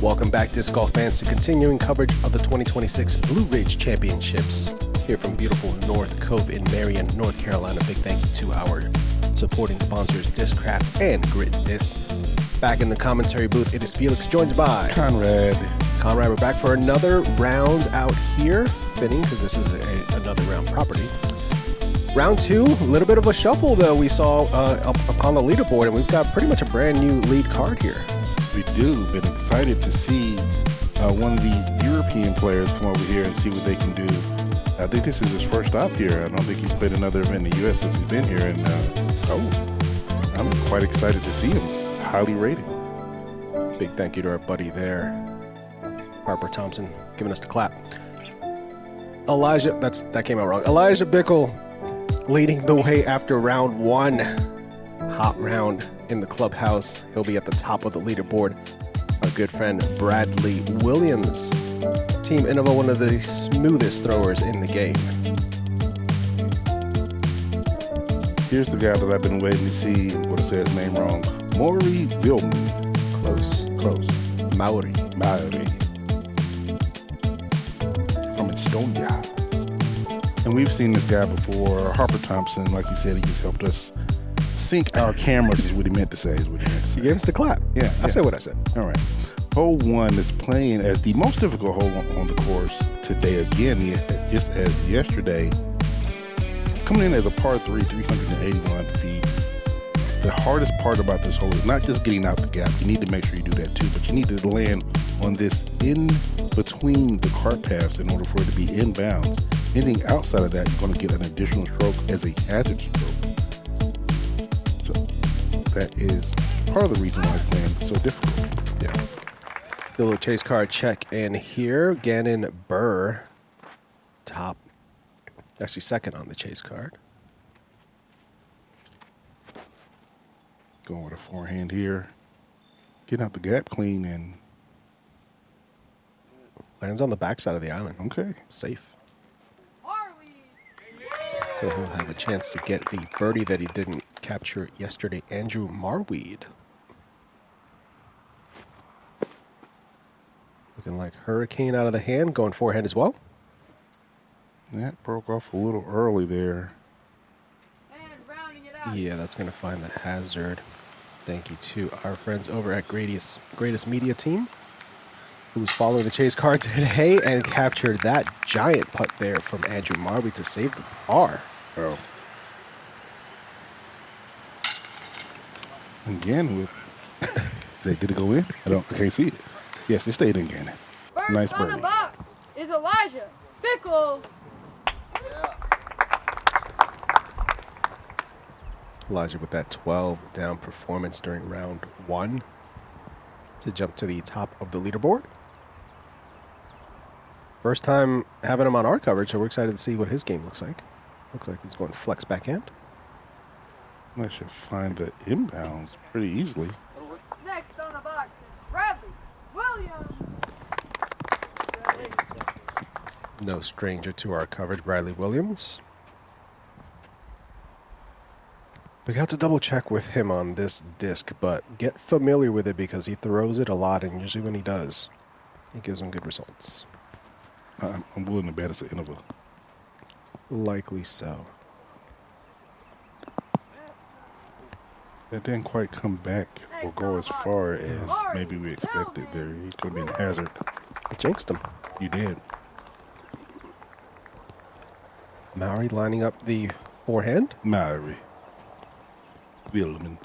Welcome back, Disc Golf fans, to continuing coverage of the 2026 Blue Ridge Championships here from beautiful North Cove in Marion, North Carolina. Big thank you to our supporting sponsors, Discraft and Grit Disc. Back in the commentary booth, it is Felix, joined by Conrad, we're back for another round out here, fitting because this is another round property. Round two, a little bit of a shuffle though we saw up on the leaderboard, and we've got pretty much a brand new lead card here. We do. Been excited to see one of these European players come over here and see what they can do. I think this is his first stop here. I don't think he's played another event in the U.S. since he's been here, and I'm quite excited to see him. Highly rated. Big thank you to our buddy there, Harper Thompson, giving us the clap. That came out wrong. Elijah Bickel leading the way after round one. Hot round in the clubhouse. He'll be at the top of the leaderboard. Our good friend Bradley Williams. Team Innova, one of the smoothest throwers in the game. Here's the guy that I've been waiting to see. I'm going to say his name wrong. Mauri Villmann. Close. Mauri. From Estonia. And we've seen this guy before. Harper Thompson, like he said, he just helped us sync our cameras, is what he meant to say. He gave us the clap. Yeah. I said what I said. All right. Hole one is playing as the most difficult hole on the course today. Again, just as yesterday. It's coming in as a par 3, 381 feet. The hardest part about this hole is not just getting out the gap. You need to make sure you do that too, but you need to land on this in between the cart paths in order for it to be inbounds. Anything outside of that, you're going to get an additional stroke as a hazard stroke. So that is part of the reason why it's playing so difficult. Yeah. The little chase card check in here. Gannon Burr, top. Actually second on the chase card. Going with a forehand here. Getting out the gap clean and lands on the backside of the island. Okay. Safe. So he'll have a chance to get the birdie that he didn't capture yesterday, Andrew Marweed. Looking like hurricane out of the hand, going forehand as well. That broke off a little early there. Yeah, that's going to find the hazard. Thank you to our friends over at Greatest Media Team, who was following the chase card today and captured that giant putt there from Andrew Marweed to save the par. Oh. Again with did it go in? I can't see it. Yes, it stayed in again. First nice on birdie. the box is Elijah Bickel. Elijah with that 12 down performance during round one to jump to the top of the leaderboard. First time having him on our coverage, so we're excited to see what his game looks like. Looks like he's going flex backhand. I should find the inbounds pretty easily. Next on the box is Bradley Williams. No stranger to our coverage, Bradley Williams. We got to double check with him on this disc, but get familiar with it because he throws it a lot, and usually when he does, it gives him good results. I'm willing to bet it's an Innova. Likely so. That didn't quite come back or go as far as maybe we expected there. He's going to be in hazard. I jinxed him. You did. Mauri lining up the forehand. Mauri Villmann.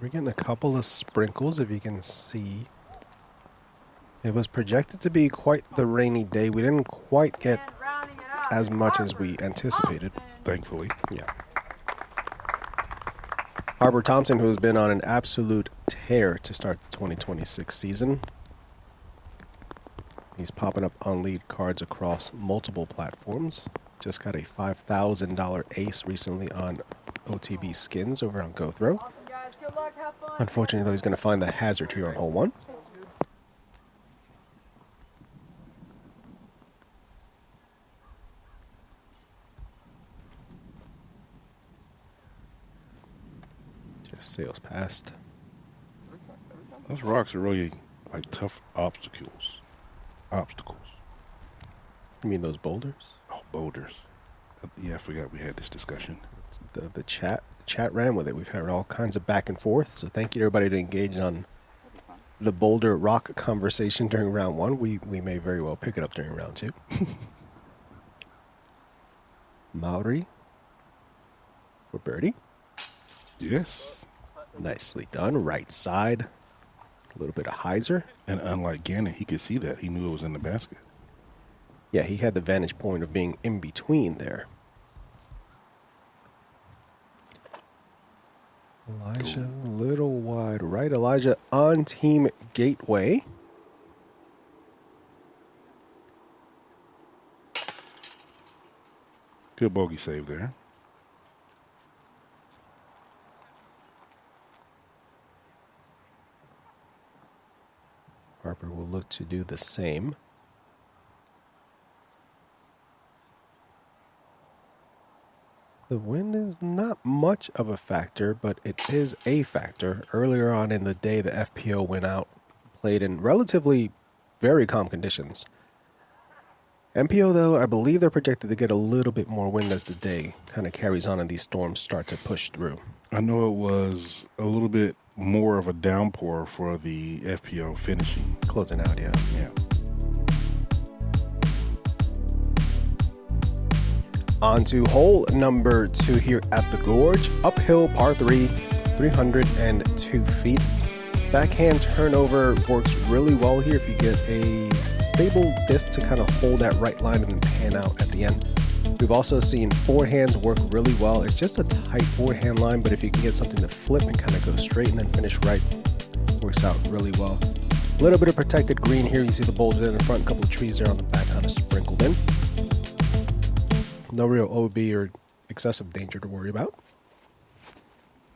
We're getting a couple of sprinkles, if you can see. It was projected to be quite the rainy day. We didn't quite get as much as we anticipated. Thankfully. Yeah. Harper Thompson, who has been on an absolute tear to start the 2026 season. He's popping up on lead cards across multiple platforms. Just got a $5,000 ace recently on OTB skins over on GoThrow. Unfortunately, though, he's going to find the hazard here on hole one. Sails past. Those rocks are really like tough obstacles. You mean those boulders? Oh, boulders. Yeah, I forgot we had this discussion. It's the chat ran with it. We've had all kinds of back and forth. So thank you to everybody to engage on the boulder rock conversation during round 1. We may very well pick it up during round 2. Mauri for birdie. Yes. Nicely done. Right side. A little bit of hyzer. And unlike Gannon, he could see that. He knew it was in the basket. Yeah, he had the vantage point of being in between there. Elijah, a little wide right. Elijah on team gateway. Good bogey save there. Harper will look to do the same. The wind is not much of a factor, but it is a factor. Earlier on in the day, the FPO went out, played in relatively very calm conditions. MPO, though, I believe they're projected to get a little bit more wind as the day kind of carries on and these storms start to push through. I know it was a little bit more of a downpour for the FPO finishing. Closing out, yeah. Yeah. On to hole number 2 here at the Gorge. Uphill par 3, 302 feet. Backhand turnover works really well here if you get a stable disc to kind of hold that right line and then pan out at the end. We've also seen forehands work really well. It's just a tight forehand line, but if you can get something to flip and kind of go straight and then finish right, works out really well. A little bit of protected green here. You see the boulder in the front, a couple of trees there on the back kind of sprinkled in. No real OB or excessive danger to worry about.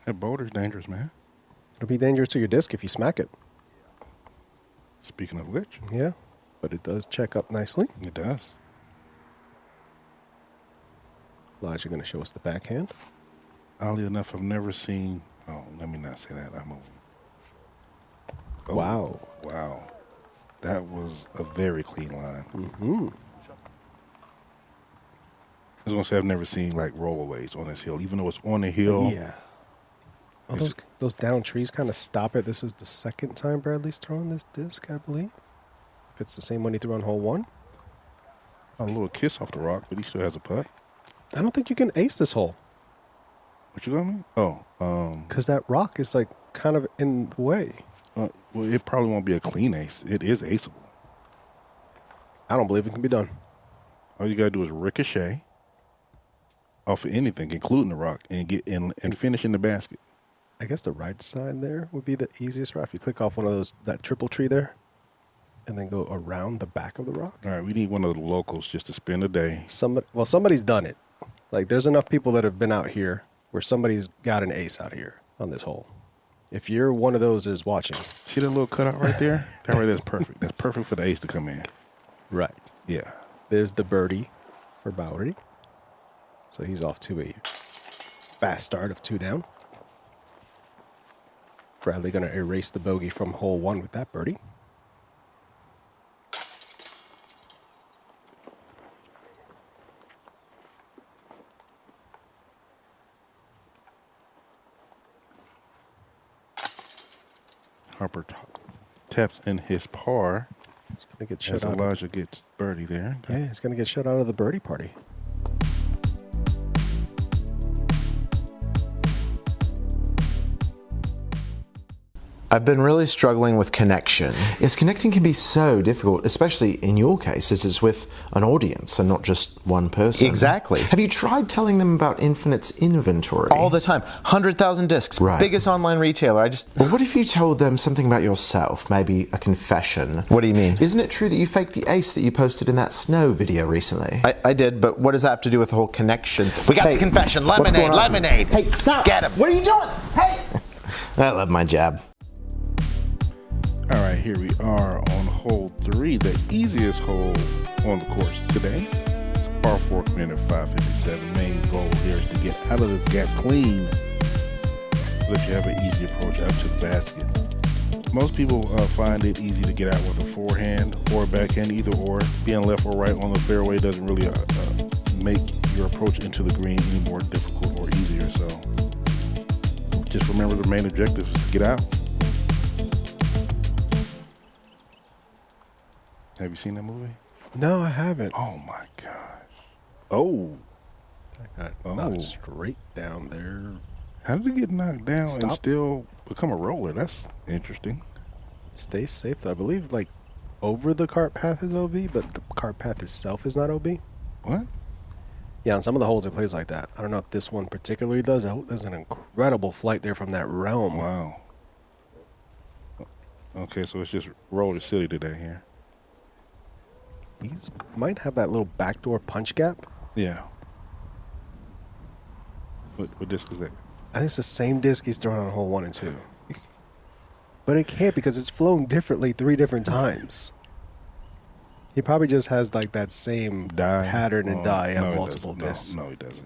That boulder's dangerous, man. It'll be dangerous to your disc if you smack it. Speaking of which. Yeah, but it does check up nicely. It does. Elijah going to show us the backhand. Oddly enough, I've never seen... Oh, let me not say that. Oh, wow. Wow. That was a very clean line. Mm-hmm. I was going to say I've never seen like rollaways on this hill, even though it's on the hill. Yeah. Oh, those down trees kind of stop it. This is the second time Bradley's thrown this disc, I believe. If it's the same one he threw on hole 1. A little kiss off the rock, but he still has a putt. I don't think you can ace this hole. What you got me? Oh, because that rock is like kind of in the way. Well, it probably won't be a clean ace. It is aceable. I don't believe it can be done. All you got to do is ricochet off of anything, including the rock, and get in and finish in the basket. I guess the right side there would be the easiest route. If you click off one of those, that triple tree there, and then go around the back of the rock. All right, we need one of the locals just to spend a day. Somebody's done it. Like, there's enough people that have been out here where somebody's got an ace out here on this hole. If you're one of those that is watching. See that little cutout right there? That right there is perfect. That's perfect for the ace to come in. Right. Yeah. There's the birdie for Mauri. So he's off to a fast start of 2 down. Bradley going to erase the bogey from hole 1 with that birdie. Harper taps in his par. He's going to get shut as out. Elijah gets birdie there. Yeah, he's going to get shut out of the birdie party. I've been really struggling with connection. Yes, connecting can be so difficult, especially in your case, as it's with an audience and not just one person. Exactly. Have you tried telling them about Infinite's inventory? All the time. 100,000 discs. Right. Biggest online retailer. Well, what if you told them something about yourself? Maybe a confession. What do you mean? Isn't it true that you faked the ace that you posted in that snow video recently? I did, but what does that have to do with the whole connection? We got the confession. what's going Lemonade. on? Hey, stop. Get him. What are you doing? Hey. I love my jab. All right, here we are on hole 3, the easiest hole on the course today. It's a par 4 coming in at 557. Main goal here is to get out of this gap clean so that you have an easy approach out to the basket. Most people find it easy to get out with a forehand or a backhand, either or. Being left or right on the fairway doesn't really make your approach into the green any more difficult or easier. So just remember the main objective is to get out. Have you seen that movie? No, I haven't. Oh my gosh. Oh. I got knocked straight down there. How did it get knocked down and Stop. still become a roller? That's interesting. Stay safe though. I believe like over the cart path is OB, but the cart path itself is not OB. What? Yeah, on some of the holes it plays like that. I don't know if this one particularly does. There's an incredible flight there from that realm. Wow. Okay, so it's just roller city today here. He might have that little backdoor punch gap. Yeah. What disc is that? I think it's the same disc he's throwing on hole 1 and 2. But it can't because it's flown differently 3 different times. He probably just has like that same Die. pattern and die on No, he multiple doesn't. discs. No, he doesn't.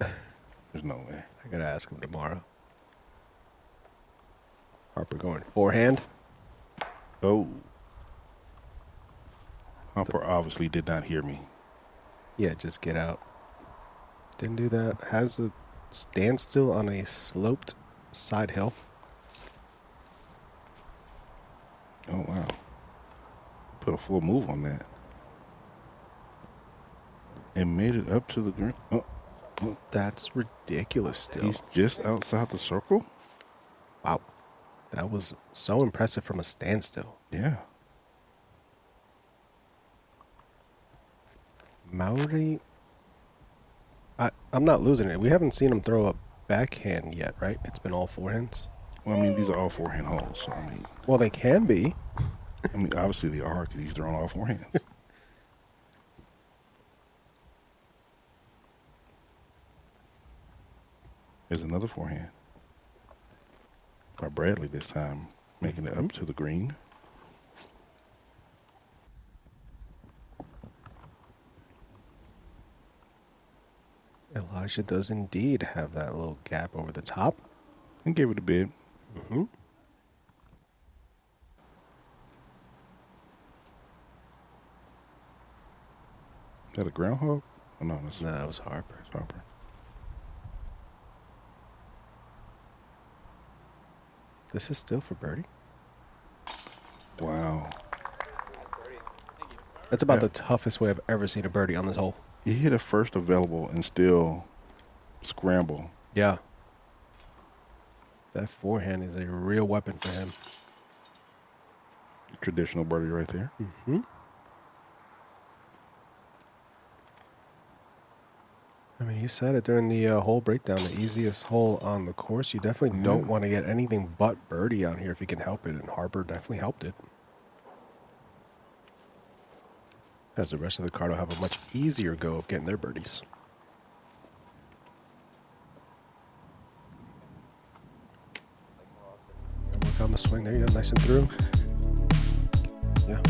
There's no way. I gotta ask him tomorrow. Harper going forehand. Oh. Harper obviously did not hear me. Yeah, just get out. Didn't do that. Has a standstill on a sloped side hill. Oh, wow. Put a full move on that. And made it up to the green. Oh, That's ridiculous still. he's just outside the circle? Wow. That was so impressive from a standstill. Yeah. Mauri, I'm not losing it. We haven't seen him throw a backhand yet, right? It's been all forehands. Well, I mean, these are all forehand holes. So, Well, they can be. obviously they are because he's throwing all forehands. There's another forehand. By Bradley this time, making it up to the green. Elijah does indeed have that little gap over the top. And gave it a bid. Mm-hmm. Is that a groundhog? Oh, no, that's No, that was Harper. Harper. This is still for birdie. Wow. That's about Yeah. the toughest way I've ever seen a birdie on this hole. He hit a first available and still scramble. Yeah. That forehand is a real weapon for him. Traditional birdie right there. Mm-hmm. I mean, you said it during the hole breakdown, the easiest hole on the course. You definitely don't want to get anything but birdie on here if you can help it, and Harper definitely helped it. As the rest of the card will have a much easier go of getting their birdies. Work on the swing there, you go, nice and through. Yeah.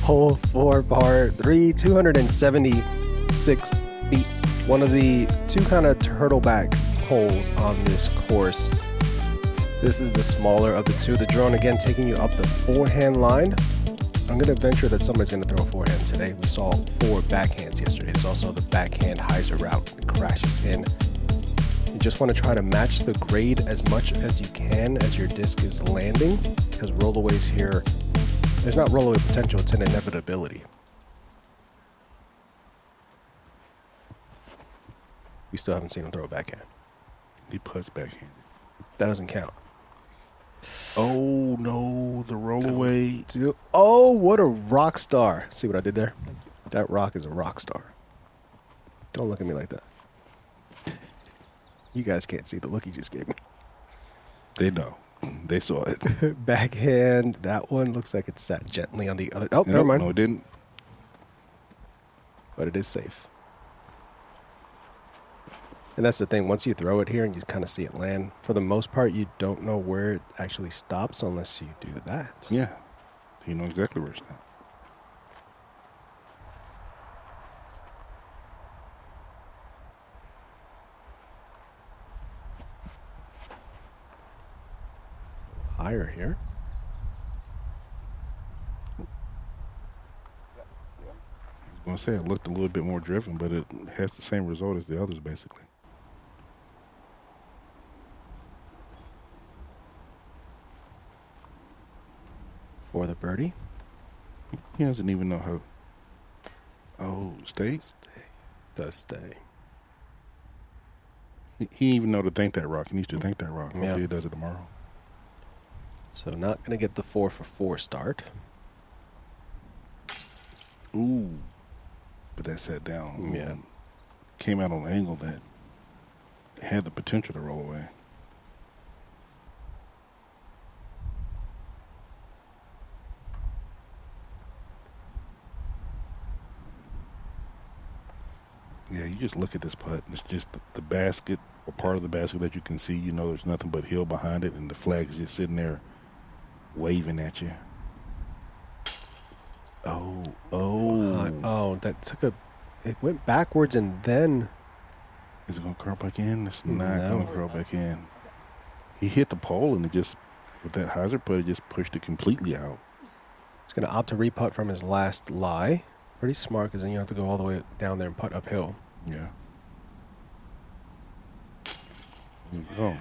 Hole 4, par 3, 276 feet. One of the 2 kind of turtleback holes on this course. This is the smaller of the 2. The drone again taking you up the forehand line. I'm going to venture that somebody's going to throw a forehand today. We saw 4 backhands yesterday. There's also the backhand hyzer route that crashes in. You just want to try to match the grade as much as you can as your disc is landing, because rollaways here, there's not rollaway potential, it's an inevitability. We still haven't seen him throw a backhand. He puts backhand. That doesn't count. Oh, no. The rollaway. Oh, what a rock star. See what I did there? That rock is a rock star. Don't look at me like that. You guys can't see the look he just gave me. They know. They saw it. Backhand. That one looks like it sat gently on the other. Oh, never mind. No, it didn't. But it is safe. And that's the thing. Once you throw it here and you kind of see it land, for the most part, you don't know where it actually stops unless you do that. Yeah. You know exactly where it's at. higher here. I was going to say it looked a little bit more driven, but it has the same result as the others, basically. For the birdie. He doesn't even know how. Oh, stay? Stay. Does stay. He didn't even know to thank that rock. He needs to thank that rock. Yeah. Hopefully he does it tomorrow. So not going to get the 4 for 4 start. Ooh. But that sat down. Yeah. Came out on an angle that had the potential to roll away. Yeah, you just look at this putt. It's just the basket, or part of the basket that you can see. You know there's nothing but hill behind it, and the flag is just sitting there waving at you. Oh, that took a... It went backwards and then... Is it going to curl back in? It's not No. going to curl back in. He hit the pole, and it just, with that hyzer putt, it just pushed it completely out. He's going to opt to re-putt from his last lie. Pretty smart, because then you have to go all the way down there and putt uphill. Yeah. There you go.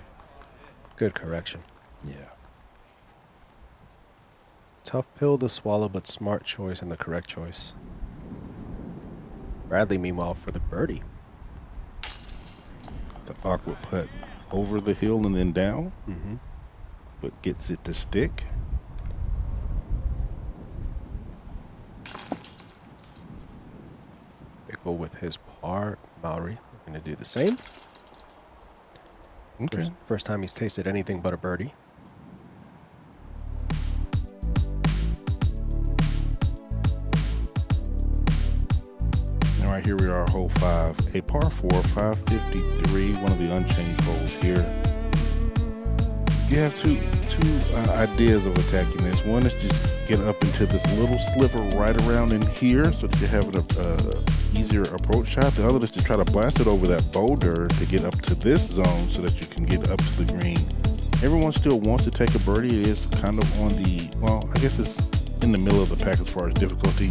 Good correction. Yeah. Tough pill to swallow, but smart choice and the correct choice. Bradley, meanwhile, for the birdie. The awkward putt over the hill and then down, Mm-hmm. but gets it to stick. Bickel with his par. Mauri looking to do the same. Okay. First time he's tasted anything but a birdie. All right, here we are, hole 5. A par 4, 553, one of the unchanged holes here. You have two ideas of attacking this. One is just get up into this little sliver right around in here so that you have an easier approach shot. The other is to try to blast it over that boulder to get up to this zone so that you can get up to the green. Everyone still wants to take a birdie. It is kind of on the, well, I guess it's in the middle of the pack as far as difficulty.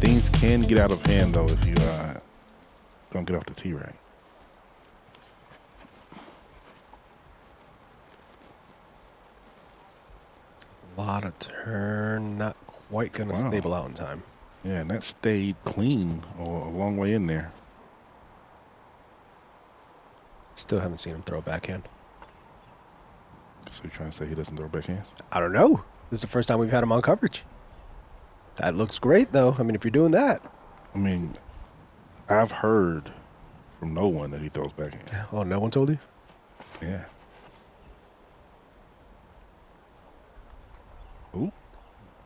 Things can get out of hand, though, if you don't get off the tee right. A lot of turn. Not quite going to Wow. stable out in time. Yeah, and that stayed clean or a long way in there. Still haven't seen him throw a backhand. So you're trying to say he doesn't throw backhands? I don't know. This is the first time we've had him on coverage. That looks great, though. I mean, if you're doing that. I mean, I've heard from no one that he throws backhands. Oh, no one told you? Yeah. Ooh.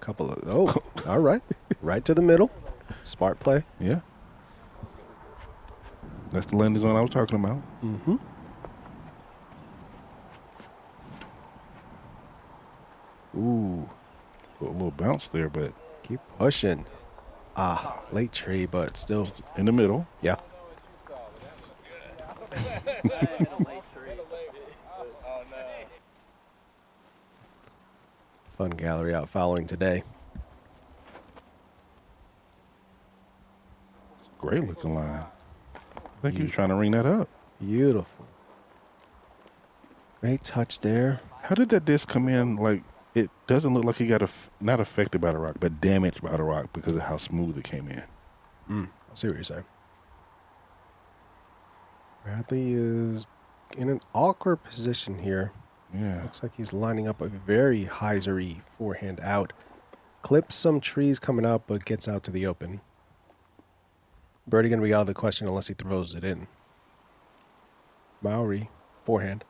Couple of... Oh, all right. Right to the middle. Smart play. Yeah. That's the landing zone I was talking about. Mm-hmm. Ooh. A little bounce there, but Keep pushing. Ah, late tree, but still. in the middle. Yeah. Fun gallery out following today. Great looking line. I think he was trying to ring that up. Beautiful. Great touch there. How did that disc come in? Like, it doesn't look like he got not affected by the rock, but damaged by the rock because of how smooth it came in. I see what you're saying. Bradley is in an awkward position here. Yeah. Looks like he's lining up a very hyzery forehand out. Clips some trees coming out, but gets out to the open. Birdie going to be out of the question unless he throws it in. Mauri, forehand.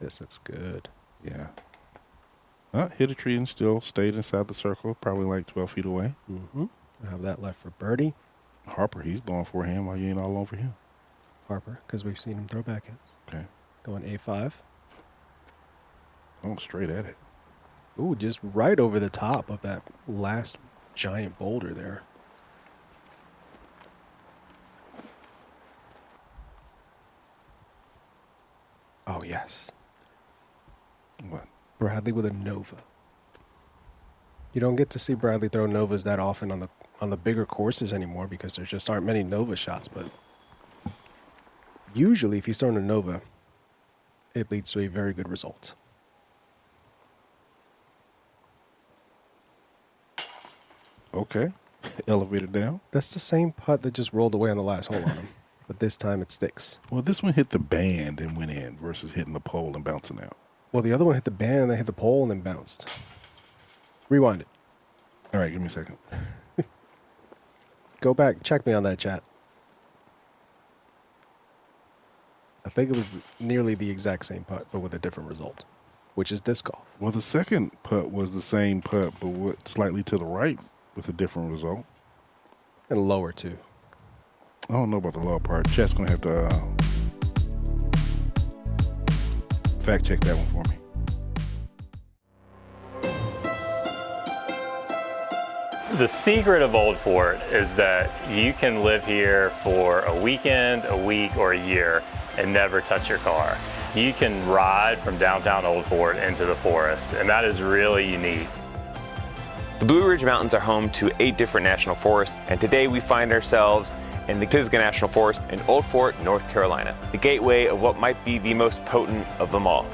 This looks good. Yeah. Hit a tree and still stayed inside the circle, probably like 12 feet away. Mm-hmm. I have that left for birdie. Harper, he's going forehand while you ain't all over him. Harper, because we've seen him throw backhands. Okay. Going A5. Going straight at it. Ooh, just right over the top of that last giant boulder there. Bradley with a Nova. You don't get to see Bradley throw Novas that often on the bigger courses anymore because there just aren't many Nova shots. But usually, if he's throwing a Nova, it leads to a very good result. Okay. Elevated down. That's the same putt that just rolled away on the last hole on him. But this time it sticks. Well, this one hit the band and went in versus hitting the pole and bouncing out. Well, the other one hit the band and then hit the pole and then bounced. Rewind it. All right, give me a second. Go back. Check me on that, chat. I think it was nearly the exact same putt, but with a different result, which is disc golf. Well, the second putt was the same putt, but slightly to the right with a different result. And lower, too. I don't know about the lower part. Chat's going to have to fact check that one for me. The secret of Old Fort is that you can live here for a weekend, a week, or a year and never touch your car. You can ride from downtown Old Fort into the forest, and that is really unique. The Blue Ridge Mountains are home to 8 different national forests, and today we find ourselves in the Pisgah National Forest in Old Fort, North Carolina, the gateway of what might be the most potent of them all.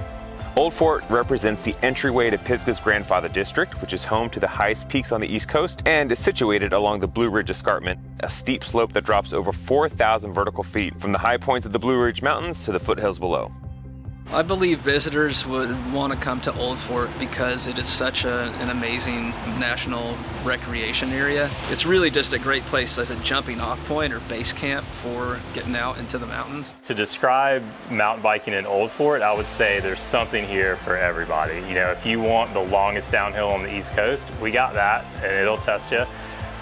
Old Fort represents the entryway to Pisgah's Grandfather District, which is home to the highest peaks on the East Coast and is situated along the Blue Ridge Escarpment, a steep slope that drops over 4,000 vertical feet from the high points of the Blue Ridge Mountains to the foothills below. I believe visitors would want to come to Old Fort because it is such an amazing national recreation area. It's really just a great place as a jumping off point or base camp for getting out into the mountains. To describe mountain biking in Old Fort, I would say there's something here for everybody. You know, if you want the longest downhill on the East Coast, we got that, and it'll test you.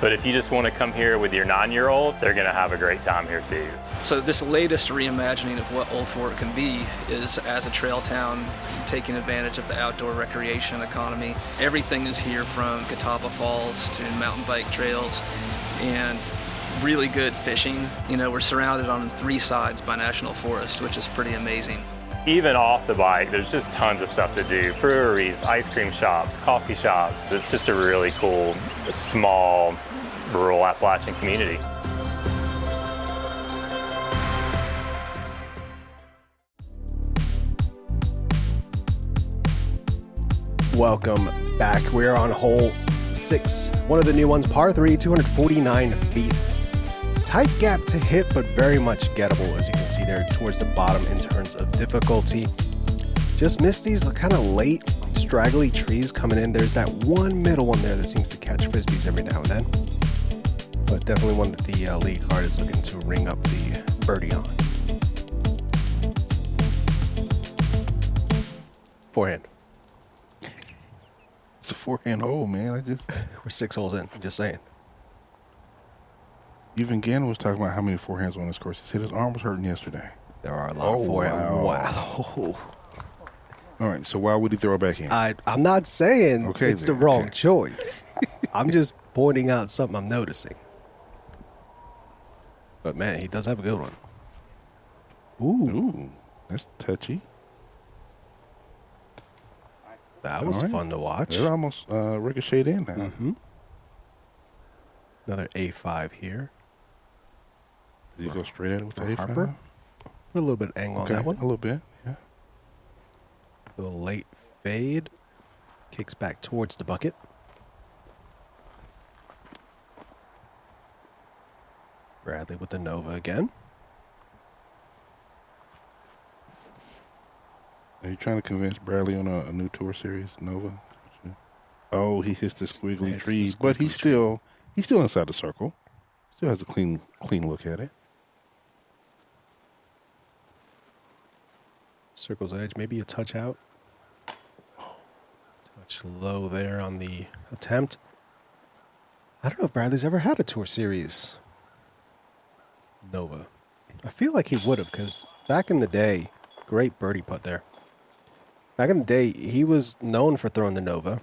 But if you just want to come here with your 9-year-old, they're going to have a great time here too. So this latest reimagining of what Old Fort can be is as a trail town, taking advantage of the outdoor recreation economy. Everything is here from Catawba Falls to mountain bike trails and really good fishing. You know, we're surrounded on 3 sides by national forest, which is pretty amazing. Even off the bike, there's just tons of stuff to do. Breweries, ice cream shops, coffee shops. It's just a really cool, small, rural Appalachian community. Welcome back. We're on hole 6, one of the new ones, par 3, 249 feet. Tight gap to hit, but very much gettable, as you can see there towards the bottom in terms of difficulty. Just missed these kind of late, straggly trees coming in. There's that one middle one there that seems to catch frisbees every now and then. But definitely one that the league card is looking to ring up the birdie on. Forehand. It's a forehand hole, man. We're 6 holes in, I'm just saying. Even Gannon was talking about how many forehands on this course. He said his arm was hurting yesterday. There are a lot of forehand. Wow. All right, so why would he throw it back in? I'm not saying it's the wrong okay. choice. I'm just pointing out something I'm noticing. But man, he does have a good one. Ooh, that's touchy. That was fun to watch. It almost ricocheted in now. Mm-hmm. Another A5 here. Did you go straight at it with the A5? Harper. Put a little bit of angle on that one. A little bit, yeah. A little late fade. Kicks back towards the bucket. Bradley with the Nova again. Are you trying to convince Bradley on a new tour series, Nova? Oh, he hits the squiggly tree, but he's still inside the circle. Still has a clean look at it. Circle's edge, maybe a touch out. Touch low there on the attempt. I don't know if Bradley's ever had a tour series Nova. I feel like he would have, because back in the day, great birdie putt there. Back in the day, he was known for throwing the Nova.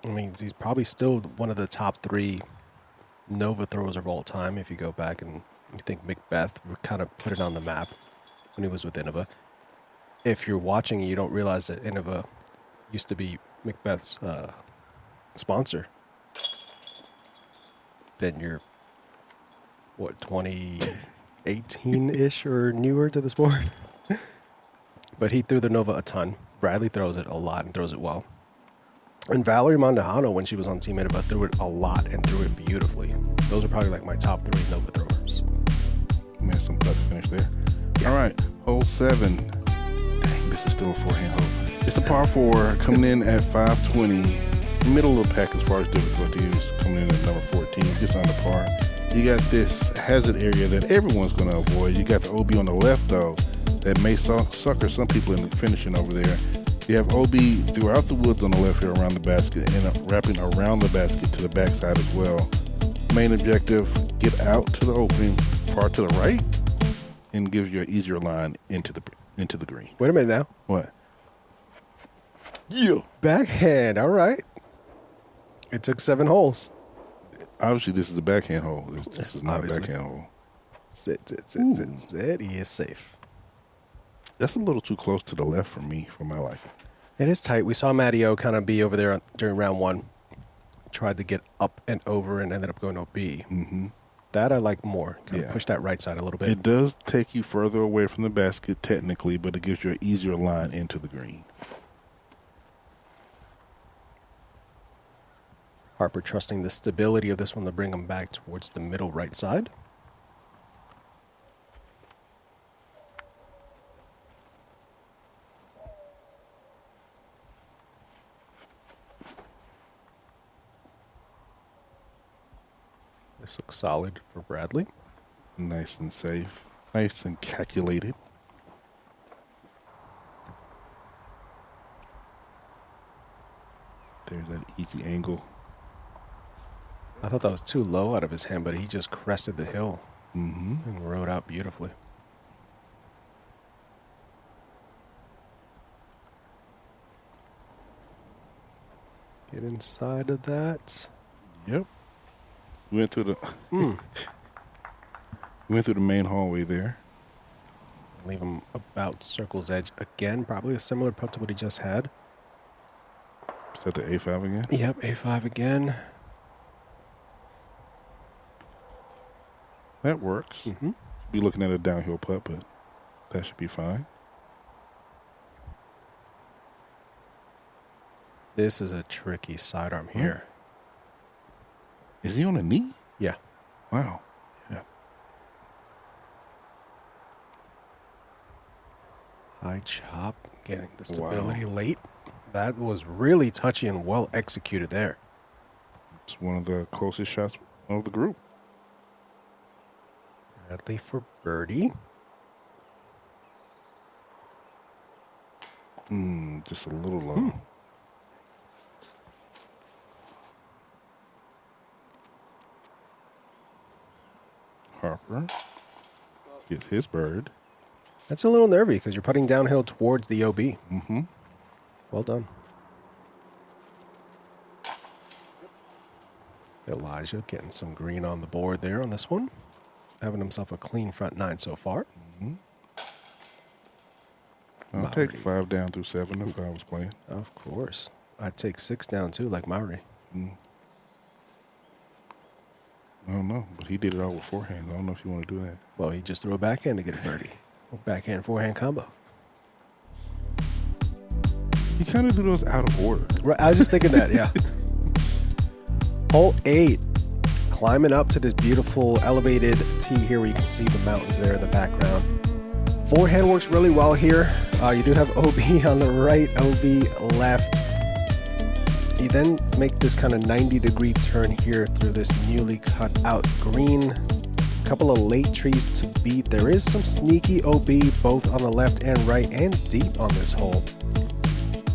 I mean, he's probably still one of the top 3 Nova throwers of all time. If you go back and you think Macbeth would kind of put it on the map when he was with Innova. If you're watching and you don't realize that Innova used to be Macbeth's sponsor. Then you're, what, 2018-ish or newer to the sport? But he threw the Nova a ton. Bradley throws it a lot and throws it well. And Valerie Mondahano, when she was on Team Innova, threw it a lot and threw it beautifully. Those are probably like my top 3 Nova throwers. Man, some putt finish there. Yeah. All right, hole 7. Dang, this is still a forehand hole. It's a par 4 coming in at 520. Middle of the pack as far as difficulties, coming in at number 14, just under par. You got this hazard area that everyone's going to avoid. You got the OB on the left, though, that may sucker some people into finishing over there. You have OB throughout the woods on the left here around the basket and wrapping around the basket to the backside as well. Main objective, get out to the opening far to the right and gives you an easier line into the green. Wait a minute now. What? Yeah. Backhand. All right. It took 7 holes. Obviously, this is a backhand hole. This is not Obviously. a backhand hole. Sit. He is safe. That's a little too close to the left for me, for my liking. It is tight. We saw Matty O kind of be over there during round 1. Tried to get up and over and ended up going OB. Mm-hmm. That I like more. Kind of push that right side a little bit. It does take you further away from the basket technically, but it gives you an easier line into the green. Harper trusting the stability of this one to bring him back towards the middle right side. This looks solid for Bradley. Nice and safe. Nice and calculated. There's that easy angle. I thought that was too low out of his hand, but he just crested the hill Mm-hmm. and rode out beautifully. Get inside of that. Yep. We went through the we went through the main hallway there. Leave him about circle's edge again. Probably a similar putt to what he just had. Is that the A5 again? Yep, A5 again. That works. Mm-hmm. Be looking at a downhill putt, but that should be fine. This is a tricky sidearm here. Is he on a knee? Yeah. Wow. Yeah. High chop, getting the stability late. That was really touchy and well executed there. It's one of the closest shots of the group. Bradley for birdie. Just a little low. Harper gets his bird. That's a little nervy because you're putting downhill towards the OB. Mm-hmm. Well done. Elijah getting some green on the board there on this one. Having himself a clean front 9 so far. I'll take 5 down through 7 if I was playing. Of course. I'd take 6 down too, like Mauri. I don't know, but he did it all with forehand. I don't know if you want to do that. Well, he just threw a backhand to get a birdie. Backhand, forehand combo. You kind of do those out of order. Right, I was just thinking that, yeah. Hole 8. Climbing up to this beautiful elevated tee here where you can see the mountains there in the background. Forehand works really well here. You do have OB on the right, OB left. You then make this kind of 90-degree turn here through this newly cut out green. A couple of late trees to beat. There is some sneaky OB both on the left and right and deep on this hole.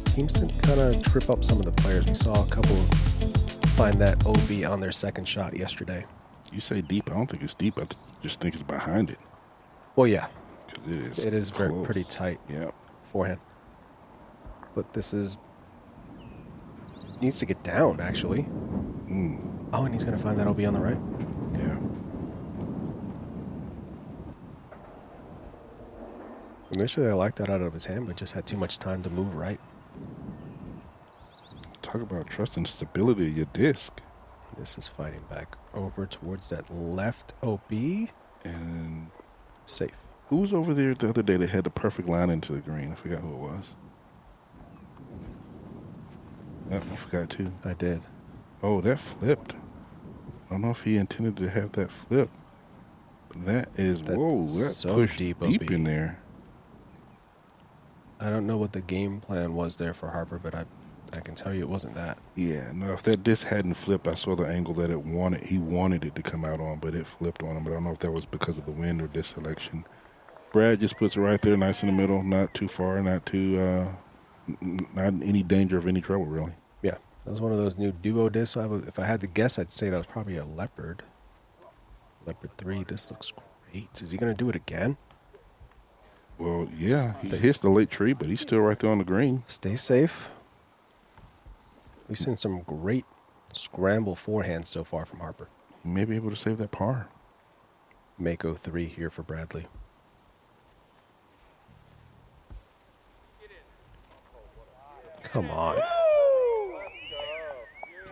Seems to kind of trip up some of the players. We saw a couple find that OB on their second shot yesterday. You say deep. I don't think it's deep. I just think it's behind it. Well, yeah. It is very close. pretty tight. Yeah. Forehand. But this is needs to get down actually. Oh, and he's gonna find that OB on the right. Yeah. Initially, I liked that out of his hand, but just had too much time to move right. Talk about trusting stability of your disc. This is fighting back over towards that left OB. And Safe. who was over there the other day that had the perfect line into the green? I forgot who it was. Yep, I forgot too. I did. Oh, that flipped. I don't know if he intended to have that flip. But that is, That's whoa, that so pushed deep, deep OB. in there. I don't know what the game plan was there for Harper, but I can tell you it wasn't that. Yeah, no, if that disc hadn't flipped, I saw the angle that he wanted it to come out on, but it flipped on him. But I don't know if that was because of the wind or disc selection. Brad just puts it right there, nice in the middle, not too far, not too, not in any danger of any trouble, really. Yeah, that was one of those new duo discs. If I had to guess, I'd say that was probably a Leopard. Leopard 3. This looks great. Is he going to do it again? Well, yeah, he hits the late tree, but he's still right there on the green. Stay safe. We've seen some great scramble forehands so far from Harper. He may be able to save that par. Mako 3 here for Bradley. Come on.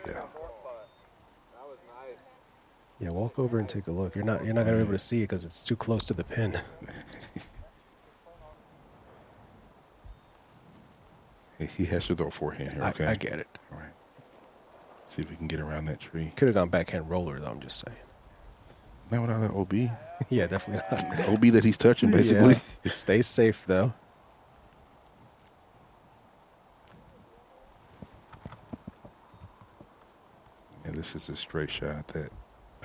Yeah. Yeah, walk over and take a look. You're not gonna be able to see it because it's too close to the pin. He has to throw a forehand here, okay? I get it. All right. See if we can get around that tree. Could have gone backhand roller though. I'm just saying. Not without that OB. Yeah, definitely not. The OB that he's touching, basically. Yeah. Stay safe though. And this is a straight shot that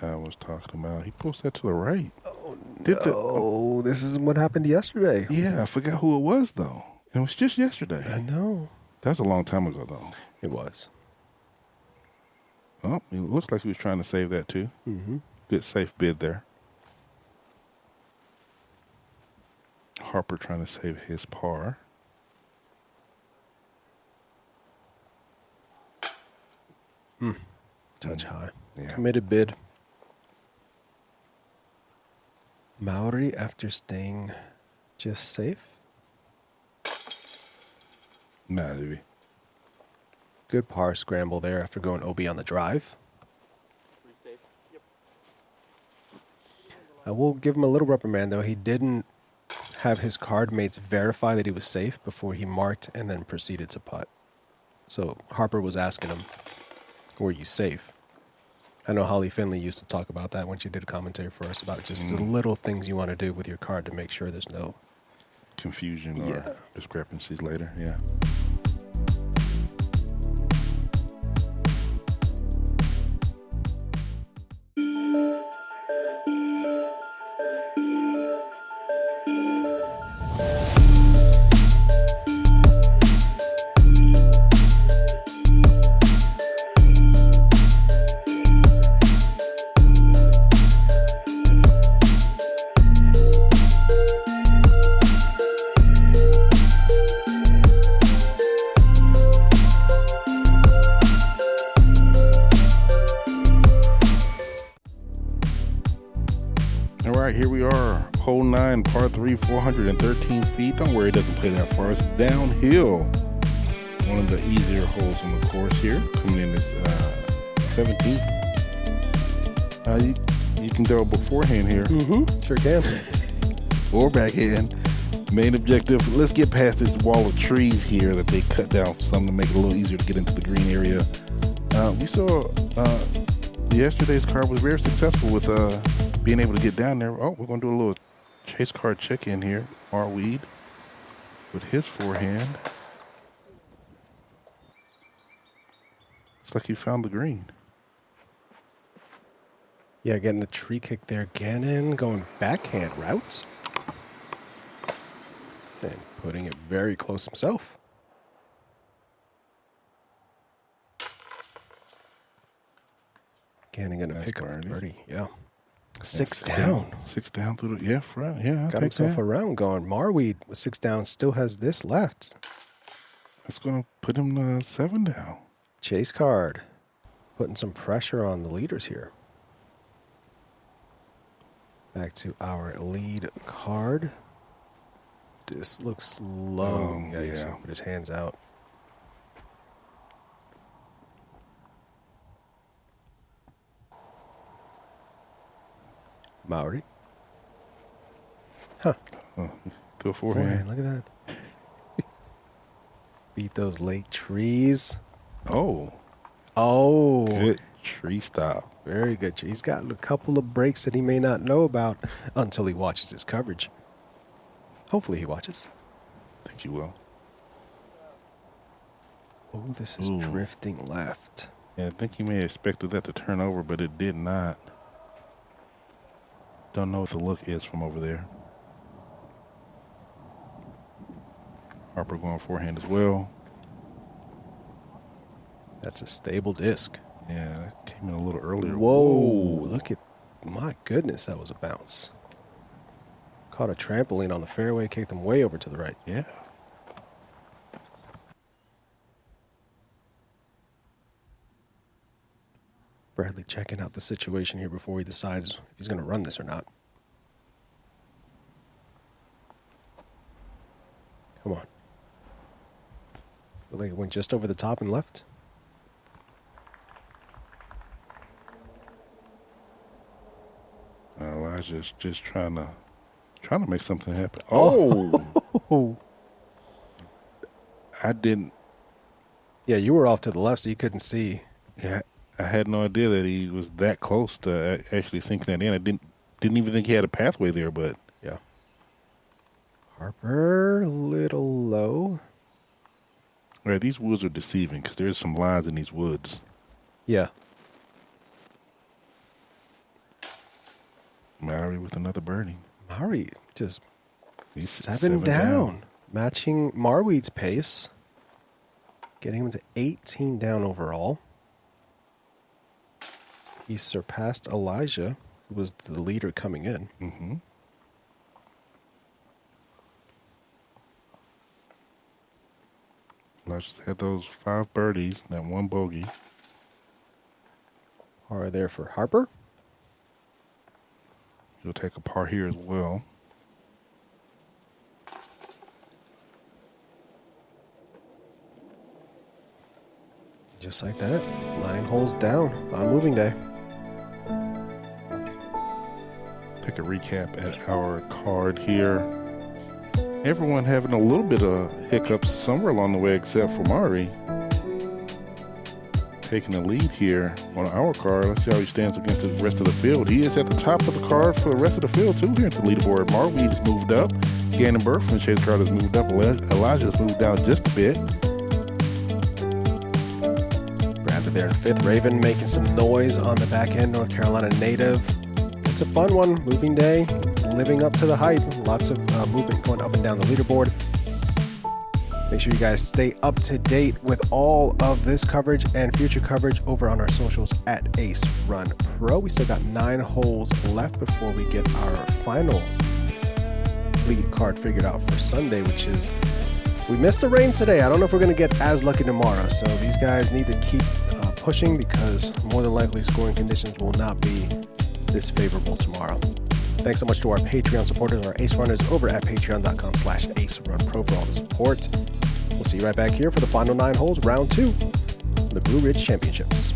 I was talking about. He pulls that to the right. Oh no! This is what happened yesterday. Yeah, I forgot who it was though. It was just yesterday. I know. That was a long time ago though. It was. Oh, it looks like he was trying to save that too. Mm-hmm. Good safe bid there. Harper trying to save his par. Touch high. Yeah. Committed bid. Mauri after staying just safe. Nah, baby. Good par scramble there after going OB on the drive. I will give him a little reprimand though. He didn't have his card mates verify that he was safe before he marked and then proceeded to putt. So Harper was asking him, were you safe? I know Holly Finley used to talk about that when she did a commentary for us about just the little things you want to do with your card to make sure there's no Confusion or discrepancies later, yeah. All right, here we are. Hole 9, par 3, 413 feet. Don't worry, it doesn't play that far. It's downhill. One of the easier holes on the course here. Coming in this 17th. You can throw a beforehand here. Mm-hmm. Sure can. Or backhand. Main objective, let's get past this wall of trees here that they cut down some to make it a little easier to get into the green area. We saw yesterday's card was very successful with being able to get down there. Oh, we're going to do a little chase card check-in here. Mark Weed with his forehand. Looks like he found the green. Yeah, getting a tree kick there. Gannon going backhand routes. And putting it very close himself. Gannon going to pick up the birdie. Yeah. Six down. 6 down through the front. Yeah, I'll Got take himself that. a round going. Marweed with 6 down still has this left. That's going to put him to 7 down. Chase card. Putting some pressure on the leaders here. Back to our lead card. This looks low. Oh, Yeah, yeah. put his hands out. Mauri. Huh. Through a forehand. Look at that. Beat those late trees. Oh. Oh. Good tree stop. Very good. He's got a couple of breaks that he may not know about until he watches his coverage. Hopefully he watches. I think you will. Oh, this is drifting left. Yeah, I think you may have expected that to turn over, but it did not. Don't know what the look is from over there. Harper going forehand as well. That's a stable disc. Yeah, that came in a little earlier. Whoa, look at, my goodness, that was a bounce. Caught a trampoline on the fairway, kicked him way over to the right. Yeah. Bradley checking out the situation here before he decides if he's going to run this or not. Come on. Feel like it went just over the top and left. Elijah's just trying to make something happen. Oh. I didn't. Yeah, you were off to the left, so you couldn't see. Yeah, I had no idea that he was that close to actually sinking that in. I didn't even think he had a pathway there, but yeah. Harper, a little low. All right, these woods are deceiving because there's some lines in these woods. Yeah. Mauri with another birdie. Mauri just He's seven down. Matching Marweed's pace. Getting him to 18 down overall. He surpassed Elijah, who was the leader coming in. Mm-hmm. Elijah's had those 5 birdies, that 1 bogey. Par there for Harper. He'll take a par here as well. Just like that, 9 holes down on moving day. Take a recap at our card here. Everyone having a little bit of hiccups somewhere along the way except for Mauri. Taking the lead here on our card. Let's see how he stands against the rest of the field. He is at the top of the card for the rest of the field too here at the leaderboard. Mauri has moved up. Gannon Burke from the Chase card has moved up. Elijah has moved down just a bit. Bradley there in 5th. Raven making some noise on the back end. North Carolina native. It's a fun one. Moving day. Living up to the hype. Lots of movement going up and down the leaderboard. Make sure you guys stay up to date with all of this coverage and future coverage over on our socials at Ace Run Pro. We still got 9 holes left before we get our final lead card figured out for Sunday, which is, we missed the rain today. I don't know if we're going to get as lucky tomorrow. So these guys need to keep pushing because more than likely scoring conditions will not be this favorable tomorrow. Thanks so much to our Patreon supporters, our Ace Runners over at patreon.com/AceRunPro for all the support. We'll see you right back here for the final 9 holes, round 2 of the Blue Ridge Championships.